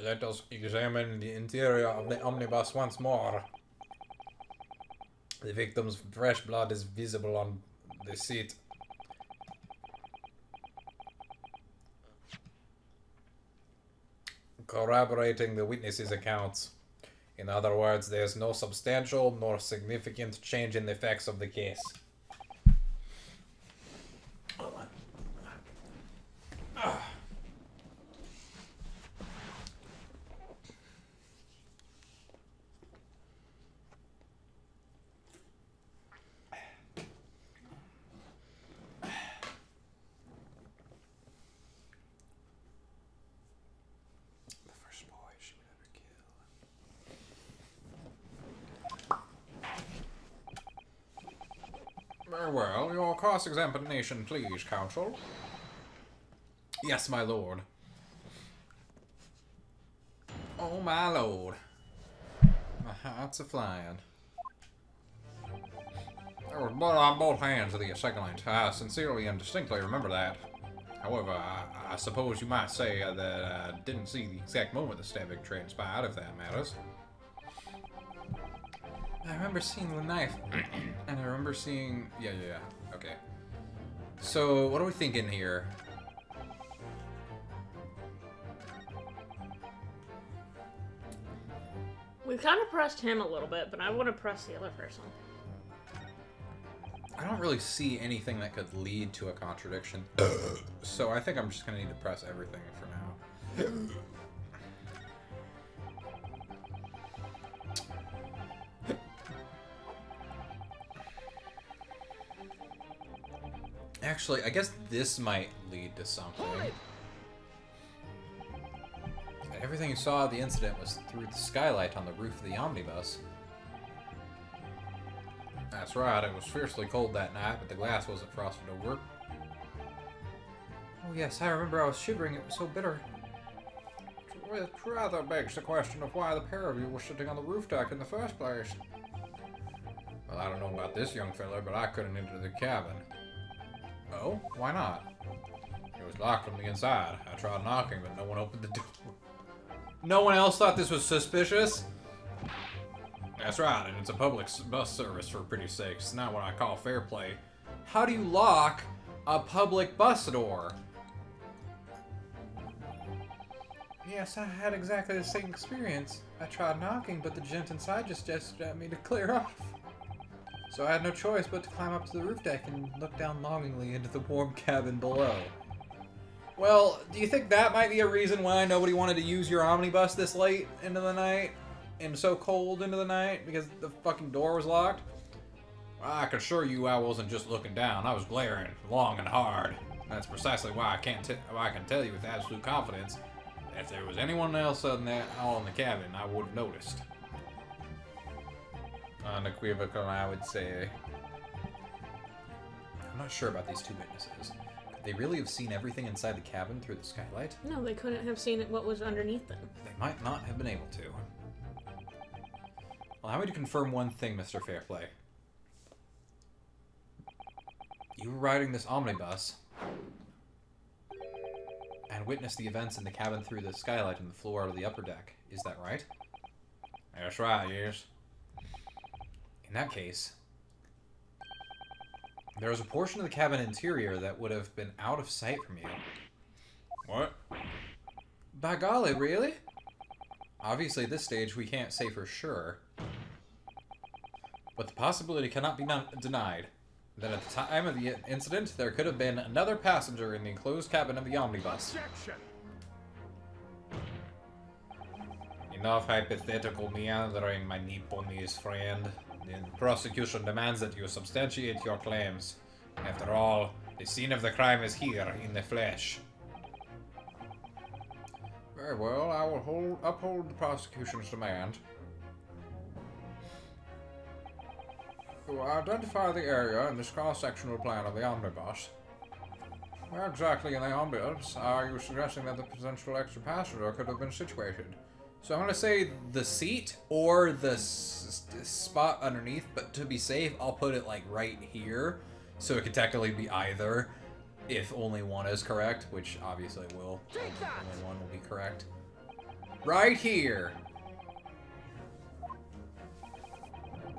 Let us examine the interior of the omnibus once more. The victim's fresh blood is visible on the seat. Corroborating the witnesses' accounts. In other words, there is no substantial nor significant change in the facts of the case. Very well. Your cross-examination, please, counsel. Yes, my lord. Oh, my lord. My heart's a-flying. There was blood on both hands of the assailant. I sincerely and distinctly remember that. However, I suppose you might say that I didn't see the exact moment the stabbing transpired, if that matters. I remember seeing the knife, and I remember seeing... Yeah, okay. So, what are we thinking here? We kind of pressed him a little bit, but I want to press the other person. I don't really see anything that could lead to a contradiction. So I think I'm just going to need to press everything for now. Actually, I guess this might lead to something. Everything you saw of the incident was through the skylight on the roof of the omnibus. That's right, it was fiercely cold that night, but the glass wasn't frosted over. Oh yes, I remember I was shivering, it was so bitter. Which rather begs the question of why the pair of you were sitting on the roof deck in the first place. Well, I don't know about this young fella, but I couldn't enter the cabin. Oh? Why not? It was locked from the inside. I tried knocking, but no one opened the door. No one else thought this was suspicious? That's right, and it's a public bus service for pretty sakes. It's not what I call fair play. How do you lock a public bus door? Yes, I had exactly the same experience. I tried knocking, but the gent inside just gestured at me to clear off. So I had no choice but to climb up to the roof deck and look down longingly into the warm cabin below. Well, do you think that might be a reason why nobody wanted to use your omnibus this late into the night? And so cold into the night? Because the fucking door was locked? Well, I can assure you I wasn't just looking down. I was glaring long and hard. That's precisely why I can tell you with absolute confidence that if there was anyone else in the cabin, I would have noticed. Unequivocal, I would say. I'm not sure about these two witnesses. Could they really have seen everything inside the cabin through the skylight? No, they couldn't have seen what was underneath them. They might not have been able to. Allow me to confirm one thing, Mr. Fairplay. You were riding this omnibus and witnessed the events in the cabin through the skylight on the floor of the upper deck. Is that right? That's right, yes. In that case, there was a portion of the cabin interior that would have been out of sight from you. What? By golly, really? Obviously, at this stage, we can't say for sure. But the possibility cannot be denied that at the time of the incident, there could have been another passenger in the enclosed cabin of the omnibus. Objection. Enough hypothetical meandering, my Nipponese friend. The prosecution demands that you substantiate your claims. After all, the scene of the crime is here, in the flesh. Very well, I will uphold the prosecution's demand. To identify the area in this cross-sectional plan of the omnibus. Where exactly in the omnibus are you suggesting that the potential extra passenger could have been situated? So I'm going to say the seat or the spot underneath, but to be safe, I'll put it like right here. So it could technically be either, if only one is correct, which obviously will. Only one will be correct. Right here.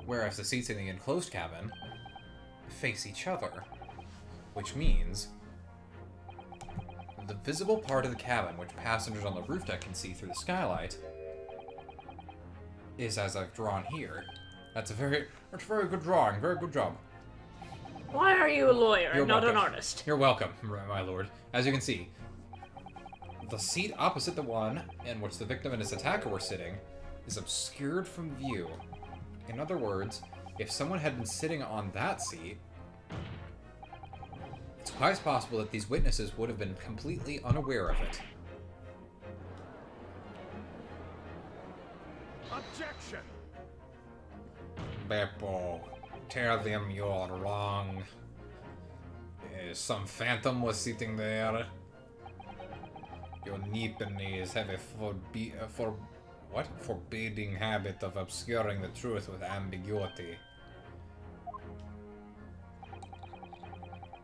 Whereas the seats in the enclosed cabin face each other, which means the visible part of the cabin, which passengers on the roof deck can see through the skylight, is as I've drawn here. That's a very good drawing. Very good job. Why are you a lawyer You're and not welcome. an artist? You're welcome, my lord. As you can see, the seat opposite the one in which the victim and his attacker were sitting is obscured from view. In other words, if someone had been sitting on that seat, it's quite possible that these witnesses would have been completely unaware of it. Objection! Beppo, tell them you're wrong. Some phantom was sitting there. Your Nipponese have a forbidding habit of obscuring the truth with ambiguity.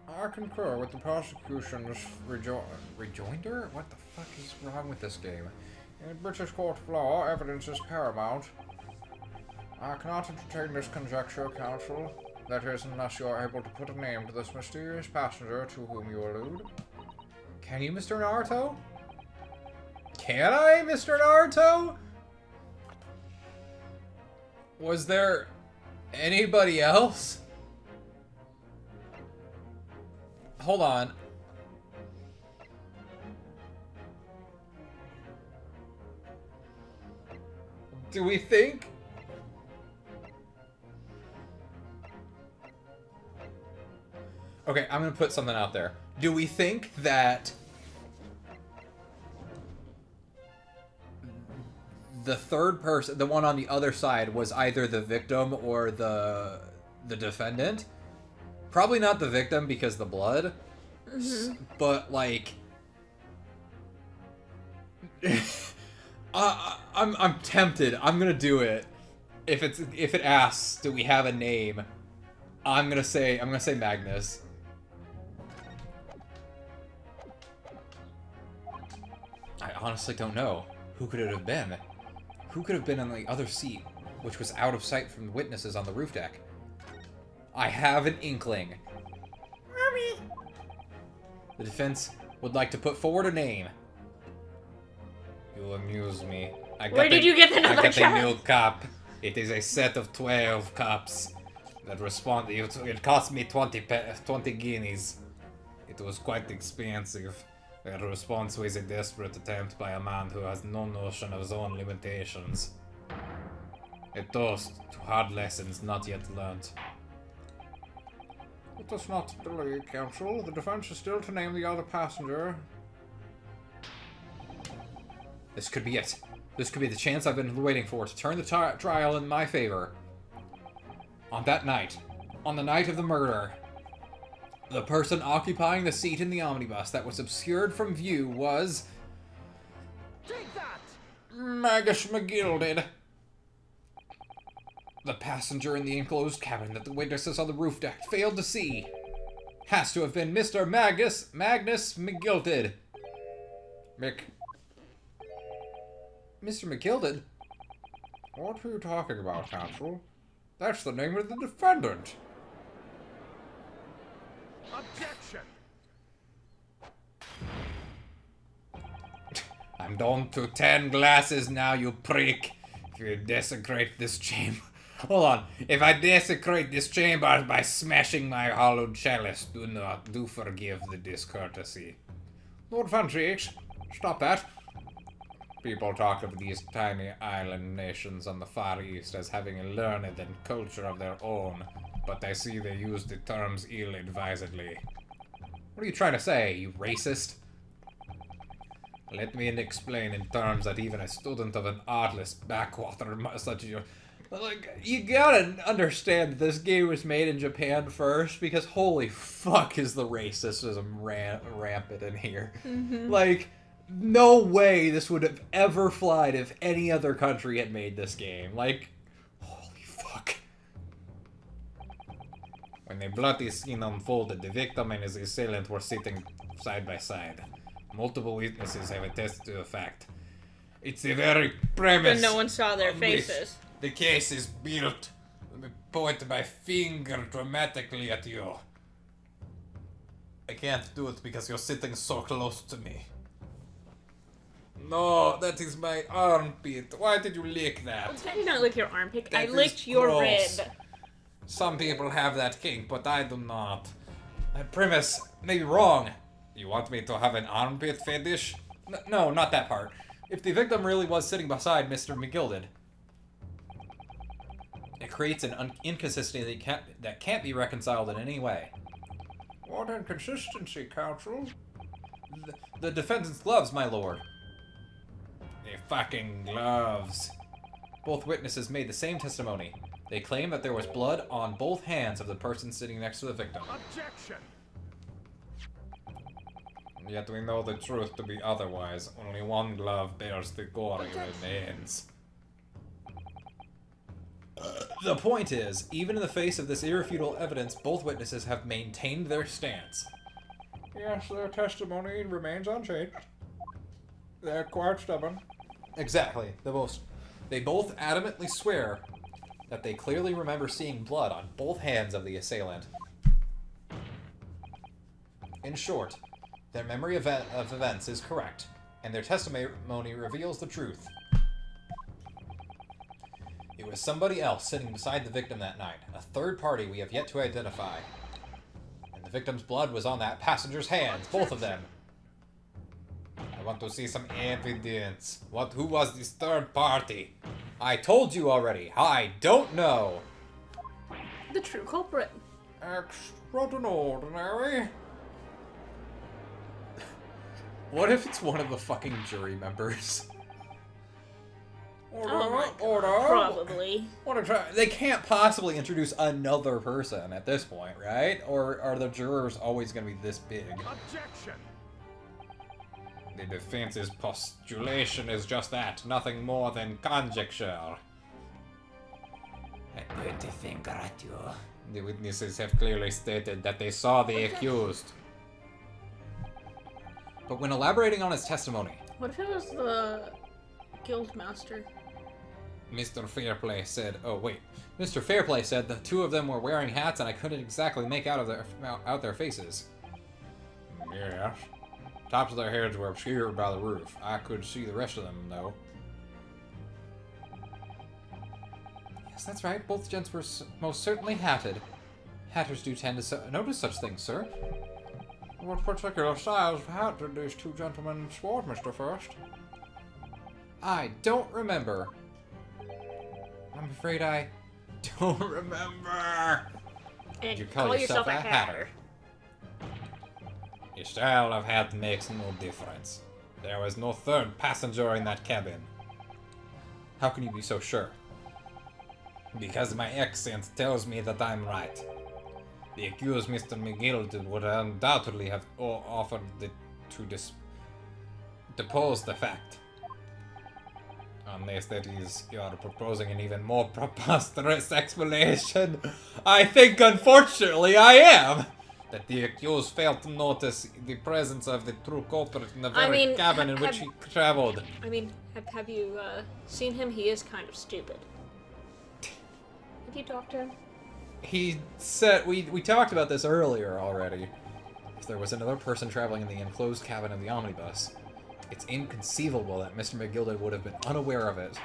I concur with the prosecution's rejoinder? What the fuck is wrong with this game? In British court of law, evidence is paramount. I cannot entertain this conjecture, counsel. That is, unless you are able to put a name to this mysterious passenger to whom you allude. Can you, Mr. Naruto? Can I, Mr. Naruto? Was there anybody else? Hold on. Do we think? Okay, I'm gonna put something out there. Do we think that the third person, the one on the other side, was either the victim or the defendant? Probably not the victim because the blood. But like, I'm tempted. I'm gonna do it. If it asks, do we have a name? I'm gonna say Magnus. I honestly don't know. Who could it have been? Who could have been on the other seat, which was out of sight from the witnesses on the roof deck? I have an inkling. Mommy. The defense would like to put forward a name. You amuse me. Where did you get another I got cup? a new cup. It is a set of 12 cups that respond. It cost me 20 guineas. It was quite expensive. The response was a desperate attempt by a man who has no notion of his own limitations. A toast to hard lessons not yet learnt. Let us not delay, counsel. The defense is still to name the other passenger. This could be it. This could be the chance I've been waiting for to turn the trial in my favor. On that night, on the night of the murder, the person occupying the seat in the omnibus that was obscured from view was... Take that! Magus McGilded. The passenger in the enclosed cabin that the witnesses on the roof deck failed to see has to have been Mr. Magnus McGilded. Mr. McGilded? What are you talking about, counsel? That's the name of the defendant. Objection! I'm down to 10 glasses now, you prick. If you desecrate this chamber... Hold on. If I desecrate this chamber by smashing my hollowed chalice, do forgive the discourtesy. Lord Van Triix, stop that. People talk of these tiny island nations on the Far East as having a learned and culture of their own, but I see they use the terms ill-advisedly. What are you trying to say, you racist? Let me explain in terms that even a student of an artless backwater such as you... Like, you gotta understand that this game was made in Japan first, because holy fuck is the racism rampant in here. Like... No way this would have ever flied if any other country had made this game. Like, holy fuck. When a bloody scene unfolded, the victim and his assailant were sitting side by side. Multiple witnesses have attested to the fact. It's the very premise. But no one saw their on which faces. The case is built. Let me point my finger dramatically at you. I can't do it because you're sitting so close to me. No, that is my armpit. Why did you lick that? I did not lick your armpit. I That is licked your gross. rib. Some people have that kink, but I do not. My premise may be wrong. You want me to have an armpit fetish? No, not that part. If the victim really was sitting beside Mr. McGilded, it creates an inconsistency that can't be reconciled in any way. What inconsistency, counsel? The defendant's gloves, my lord. The fucking gloves. Both witnesses made the same testimony. They claim that there was blood on both hands of the person sitting next to the victim. Objection! Yet we know the truth to be otherwise. Only one glove bears the gory remains. The point is, even in the face of this irrefutable evidence, both witnesses have maintained their stance. Yes, their testimony remains unchanged. They're quite stubborn. Exactly. They both adamantly swear that they clearly remember seeing blood on both hands of the assailant. In short, their memory of events is correct, and their testimony reveals the truth. It was somebody else sitting beside the victim that night, a third party we have yet to identify. And the victim's blood was on that passenger's hands, both of them. I want to see some evidence. Who was this third party? I told you already. I don't know. The true culprit. Extraordinary. What if it's one of the fucking jury members? Oh my God, probably. They can't possibly introduce another person at this point, right? Or are the jurors always going to be this big? Objection! The defense's postulation is just that, nothing more than conjecture. I point a finger at you. The witnesses have clearly stated that they saw the accused. But when elaborating on his testimony... What if it was the guildmaster? Mr. Fairplay said... Oh, wait. Mr. Fairplay said the two of them were wearing hats and I couldn't exactly make out their faces. Yes. Tops of their heads were obscured by the roof. I could see the rest of them, though. Yes, that's right. Both gents were most certainly hatted. Hatters do tend to notice such things, sir. What particular styles of hat did these two gentlemen sport, Mr. First? I don't remember. I'm afraid I don't remember. And You call yourself a hatter. Your style of hat makes no difference. There was no third passenger in that cabin. How can you be so sure? Because my accent tells me that I'm right. The accused Mr. McGill would undoubtedly have offered to depose the fact. Unless that is, you are proposing an even more preposterous explanation. I think, unfortunately, I am! That the accused failed to notice the presence of the true culprit in the very cabin in which he traveled. I mean, have you seen him? He is kind of stupid. Have you talked to him? He said, we talked about this earlier already. If there was another person traveling in the enclosed cabin of the omnibus, it's inconceivable that Mr. McGilded would have been unaware of it.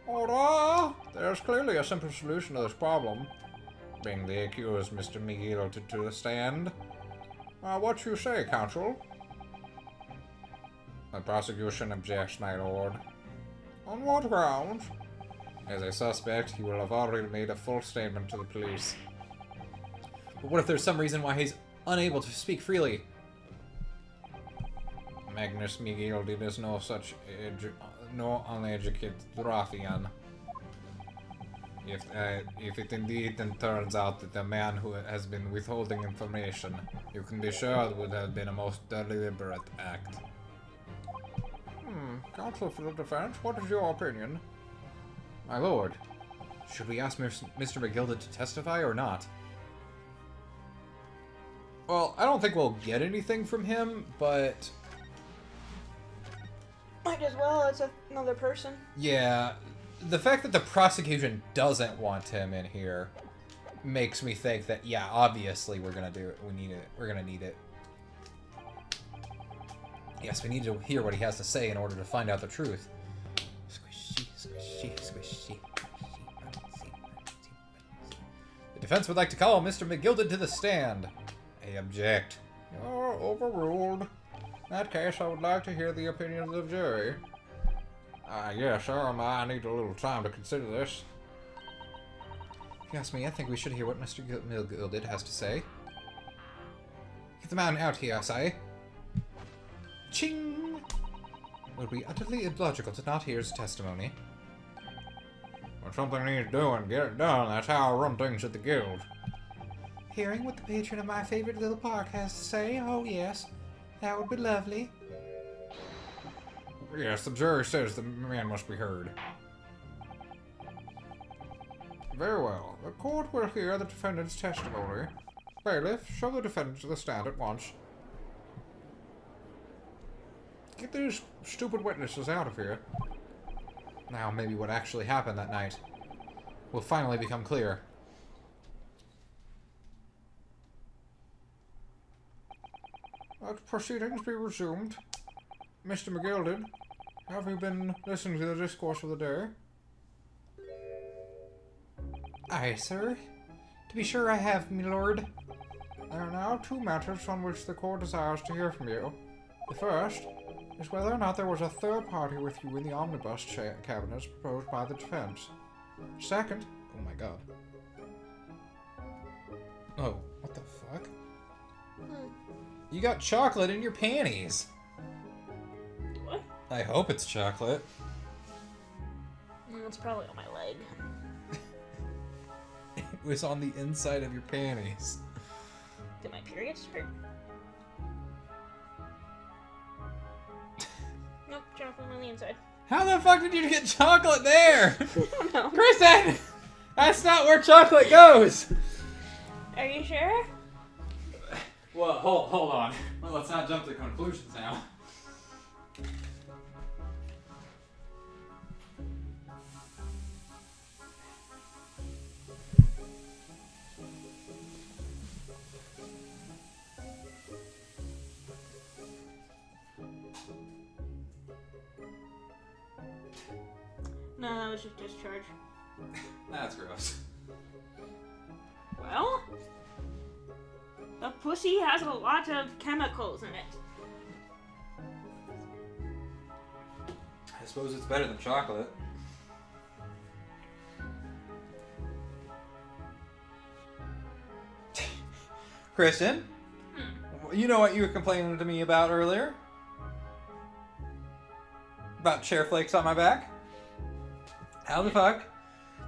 Ora! There's clearly a simple solution to this problem. Bring the accused Mr. McGilded to the stand. What you say, counsel? The prosecution objects, my lord. On what grounds? As a suspect, he will have already made a full statement to the police. But what if there's some reason why he's unable to speak freely? Magnus McGilded is no such no uneducated ruffian. If it indeed then turns out that the man who has been withholding information, you can be sure it would have been a most deliberate act. Counsel for the defense, what is your opinion? My lord, should we ask Mr. McGilded to testify or not? Well, I don't think we'll get anything from him, but... might as well. It's another person. Yeah, the fact that the prosecution doesn't want him in here makes me think that, yeah, obviously we're gonna do it. We need it. We're gonna need it. Yes, we need to hear what he has to say in order to find out the truth. Squishy, squishy, squishy. The defense would like to call Mr. McGilded to the stand. I object. You're overruled. In that case, I would like to hear the opinions of the jury. Yes, sir. I need a little time to consider this. If you ask me, I think we should hear what Mr. McGilded has to say. Get the man out here, I say. Ching! It would be utterly illogical to not hear his testimony. When something needs doing, get it done. That's how I run things at the guild. Hearing what the patron of my favorite little park has to say? Oh, yes. That would be lovely. Yes, the jury says the man must be heard. Very well. The court will hear the defendant's testimony. Bailiff, show the defendant to the stand at once. Get these stupid witnesses out of here. Now, maybe what actually happened that night will finally become clear. Let proceedings be resumed. Mr. McGilded, have you been listening to the discourse of the day? Aye, sir. To be sure I have, my lord. There are now two matters on which the court desires to hear from you. The first is whether or not there was a third party with you in the omnibus cabinets proposed by the defense. Second, oh my god. Oh, what the fuck? You got chocolate in your panties. What? I hope it's chocolate. It's probably on my leg. It was on the inside of your panties. Did my period start? Nope, chocolate on the inside. How the fuck did you get chocolate there? I don't know. Kristen! That's not where chocolate goes! Are you sure? Well, hold on. Well, let's not jump to conclusions now. No, that was just discharge. That's gross. Well, the pussy has a lot of chemicals in it. I suppose it's better than chocolate. Kristen? You know what you were complaining to me about earlier? About chair flakes on my back? How the fuck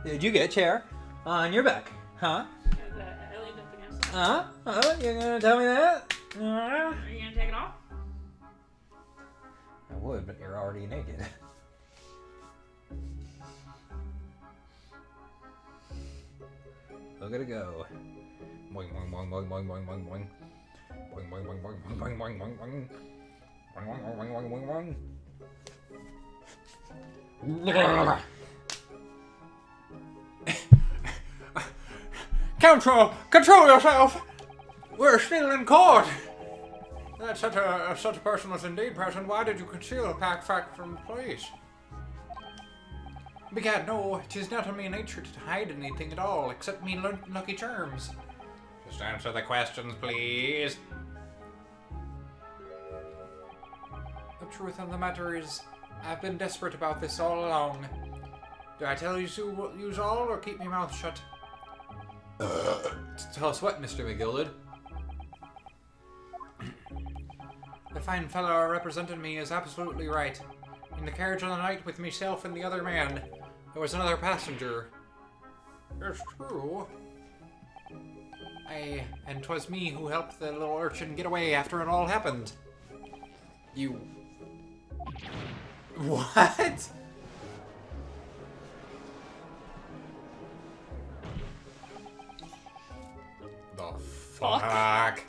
did you get chair on your back? Huh? I leaned up against it. Huh? You're gonna tell me that? Are you gonna take it off? I would, but you're already naked. Look at it go. Boing boing boing boing boing boing boing boing. Boing boing boing boing boing boing boing boing boing. Boing boing boing boing boing boing. Control yourself! We're still in court! That such a person was indeed present. Why did you conceal a fact from the police? Begad, no, it is not in my nature to hide anything at all, except me lucky charms. Just answer the questions, please. The truth of the matter is, I've been desperate about this all along. Do I tell you all, or keep my mouth shut? Tell us what, Mr. McGilded? The fine fellow representing me is absolutely right. In the carriage on the night with myself and the other man, there was another passenger. It's true. And 'twas me who helped the little urchin get away after it all happened. You... What? The fuck?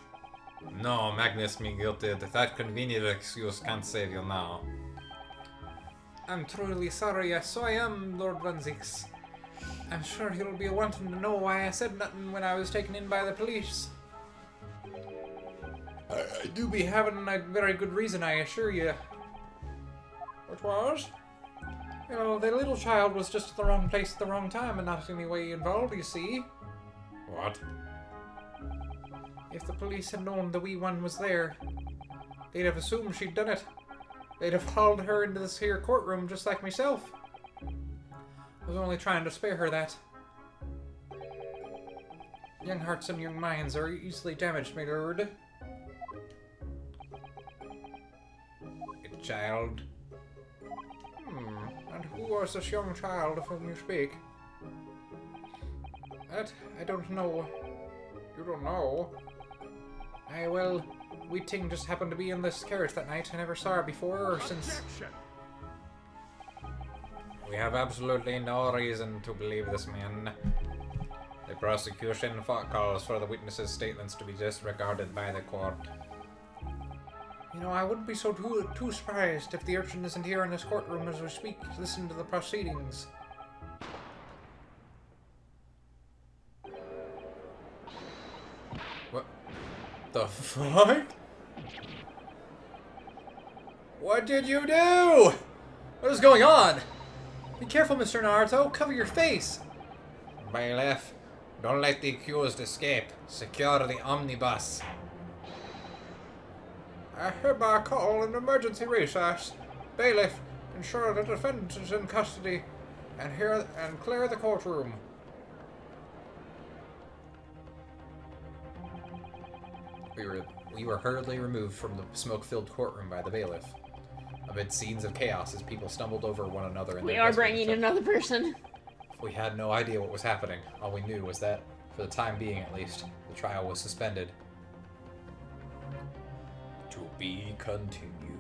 No, Magnus McGilded. That convenient excuse can't save you now. I'm truly sorry, so I am, Lord Runsix. I'm sure he'll be wanting to know why I said nothing when I was taken in by the police. I do be having a very good reason, I assure you. What was? You know, the little child was just at the wrong place at the wrong time and not in any way involved, you see. What? If the police had known the wee one was there, they'd have assumed she'd done it. They'd have hauled her into this here courtroom just like myself. I was only trying to spare her that. Young hearts and young minds are easily damaged, my lord. A child. And who was this young child of whom you speak? That I don't know. You don't know? Well, wee ting just happened to be in this carriage that night. I never saw her before or since. Objection! We have absolutely no reason to believe this man. The prosecution calls for the witnesses' statements to be disregarded by the court. You know, I wouldn't be so too surprised if the urchin isn't here in this courtroom as we speak. Listen to the proceedings. What the fuck? What did you do? What is going on? Be careful, Mr. Naruto. Cover your face. Bailiff, don't let the accused escape. Secure the omnibus. I hereby call an emergency recess. Bailiff, ensure the defendant is in custody and clear the courtroom. We were hurriedly removed from the smoke-filled courtroom by the bailiff. Amid scenes of chaos as people stumbled over one another in We their are desperate bringing attempt. another person. We had no idea what was happening. All we knew was that, for the time being at least, the trial was suspended. To be continued.